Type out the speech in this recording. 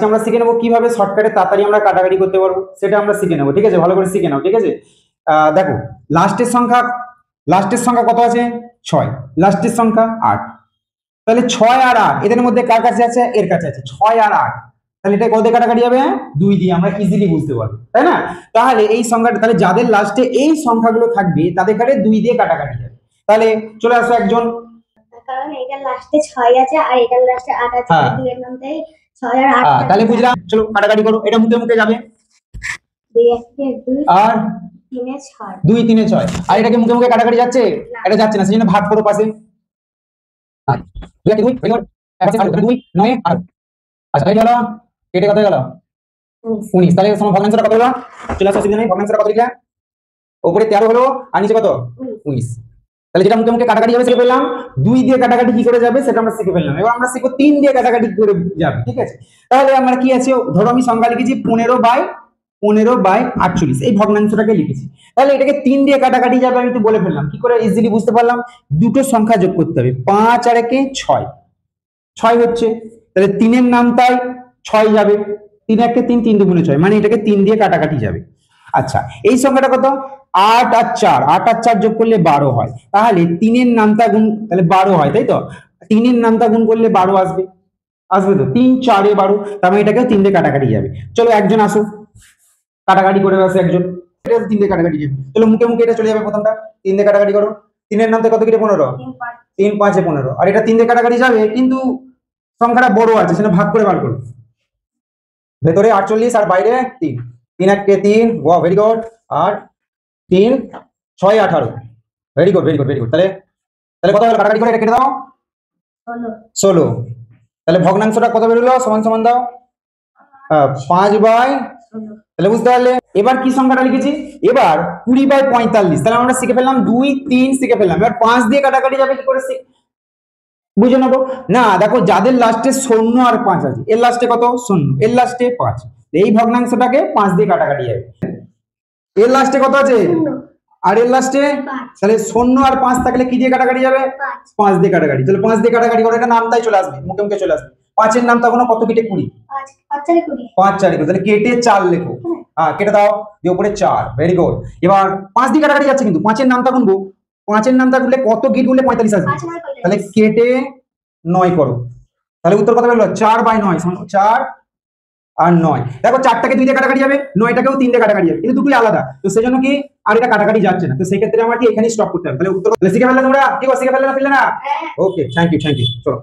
আজকে আমরা শিখে নেবো কিভাবে শর্টকাটে তাড়াতাড়ি আমরা কাটাকাটি করতে পারবো, সেটা আমরা শিখে নেবো। ঠিক আছে, ভালো করে শিখে নাও। ঠিক আছে, দেখো লাস্টের সংখ্যা কত আছে? 6। লাস্টের সংখ্যা 8। তাহলে 6 আর 8 এদের মধ্যে কার কাছে আছে? এর কাছে আছে। 6 আর 8, তাহলে এটা কত দিয়ে কাটাকাটি যাবে? 2 দিয়ে। আমরা ইজিলি বুঝতে পারবো, তাই না? তাহলে এই সংখ্যাটা, তাহলে যাদের লাস্টে এই সংখ্যাগুলো থাকবে তাদের কাছে 2 দিয়ে কাটাকাটি যাবে। তাহলে চলে আসো একজন, কারণ এটার লাস্টে 6 আছে আর এটার লাস্টে 8 আছে, দুইয়ের মধ্যে 6 আর 8। তাহলে বুঝলাম, চলো কাটাকাটি করো। এটা মুখে মুখে যাবে, 2 2 আর 3 এ 6, 2 3 এ 6। আর এটাকে মুখে মুখে কাটাকাটি যাচ্ছে? এটা যাচ্ছে না, সেজন্য ভাগ করো পাশে। 2 2 2 2 9 8। আচ্ছা এই গেল, কেটে কত গেল? 19। তাহলে সময় ভগ্নাংশটা কত হলো? চলে আসো, অসুবিধা নেই। ভগ্নাংশটা কত লিখলা? উপরে 13 হলো আর নিচে কত? 19। তাহলে যেটা মুখে মুখে কাটাকাটি যাবে শিখে ফেললাম। 2 দিয়ে কাটাকাটি কি করে যাবে সেটা আমরা শিখে ফেললাম। এবার আমরা শিখবো 3 দিয়ে কাটাকাটি কি করে যাবে। ঠিক আছে, তাহলে আমরা কি আছে, ধরো আমি সংখ্যা লিখেছি 15/48, এই ভগ্নাংশটাকে লিখেছি। তাহলে এটাকে 3 দিয়ে কাটাকাটি যাবে, আমি তো বলে ফেললাম। কি করে ইজিলি বুঝতে পারলাম? দুটো সংখ্যা যোগ করতে হবে, 5 আর 1 6, 6 হচ্ছে। তাহলে 3 এর নাম তাই 6 যাবে, 3 1 3, 3 2 6, মানে এটাকে 3 দিয়ে কাটাকাটি যাবে। আচ্ছা, এই সংখ্যাটা কত? 8 আর 4, 8 আর 4 যোগ করলে 12 হয়। তাহলে 3 এর নামটা গুণ, তাহলে 12 হয়, তাই তো? 3 এর নামটা গুণ করলে 12 আসবে, আসবে তো। 3 4 এ 12, তার মানে এটাকেও 3 দিয়ে কাটাকাটি যাবে। চলো একজন আসো, কাটাকাটি করে আসে একজন। এটা 3 দিয়ে কাটাকাটি যাবে। চলো মুখে মুখে এটা চলে যাবে। প্রথমটা 3 দিয়ে কাটাকাটি করো। 3 এর নামটা কত কেটে 15, 3 5 এ 15। আর এটা 3 দিয়ে কাটাকাটি যাবে, কিন্তু সংখ্যাটা বড় আছে, সেটা ভাগ করে বার করো। ভেতরে 48 আর বাইরে 3, 3 1 3, ওয়াও ভেরি গুড। আর 3 6 18, very good very good very good. তাহলে তাহলে কত হলো? কাটাকাটি করে এটা কেটে দাও, 16। তাহলে ভগ্নাংশটা কত বেরোলো? সমান সমান দাও 5/, তাহলে বুঝতে পারলে। এবার কি সংখ্যাটা লিখেছি? এবার 20/45। তাহলে আমরা শিখে ফেললাম 2 3 শিখে ফেললাম। এবার 5 দিয়ে কাটাকাটি যাবে কি করে বুঝে নেবো না। দেখো যাদের লাস্টে 0 আর 5 আছে, এর লাস্টে কত? 0, এর লাস্টে 5, এই ভগ্নাংশটাকে 5 দিয়ে কাটাকাটি যাবে। এর লাস্টে কত আছে? আর এর লাস্টে, তাহলে 0 আর 5 থাকলে কি দিয়ে কাটাকাটি যাবে? 5 দিয়ে কাটাকাটি। তাহলে 5 দিয়ে কাটাকাটি করে এটা নামটাই চলে আসবে, মুখে মুখে চলে আসবে। 5 এর নাম তখন কত কেটে 20, 5 4 20। তাহলে কেটে 4 লেখো, কেটে দাও, দিয়ে উপরে 4, ভেরি গুড। এবার 5 দিয়ে কাটাকাটি যাচ্ছে, কিন্তু 5 এর নামটা গুনবো। 5 এর নামটা গুনলে কত গিট গুনলে 45 আসবে? তাহলে কেটে 9 করো। তাহলে উত্তর কত বেরোলো? 4/9 সমান 4 আর 9। দেখো 4টাকে 2 দিয়ে কাটাকাটি যাবে, 9টাকেও 3 দিয়ে কাটাকাটি যাবে, কিন্তু দুটোই আলাদা। তো সেজন্য কি আর এটা কাটাকাটি যাচ্ছে না। তো সেই ক্ষেত্রে আমার কি এখানেই স্টপ করতে হবে। তাহলে উত্তর শিখে ফেললে তোমরা? কি শিখে ফেললে না? ওকে, থ্যাংক ইউ চলো।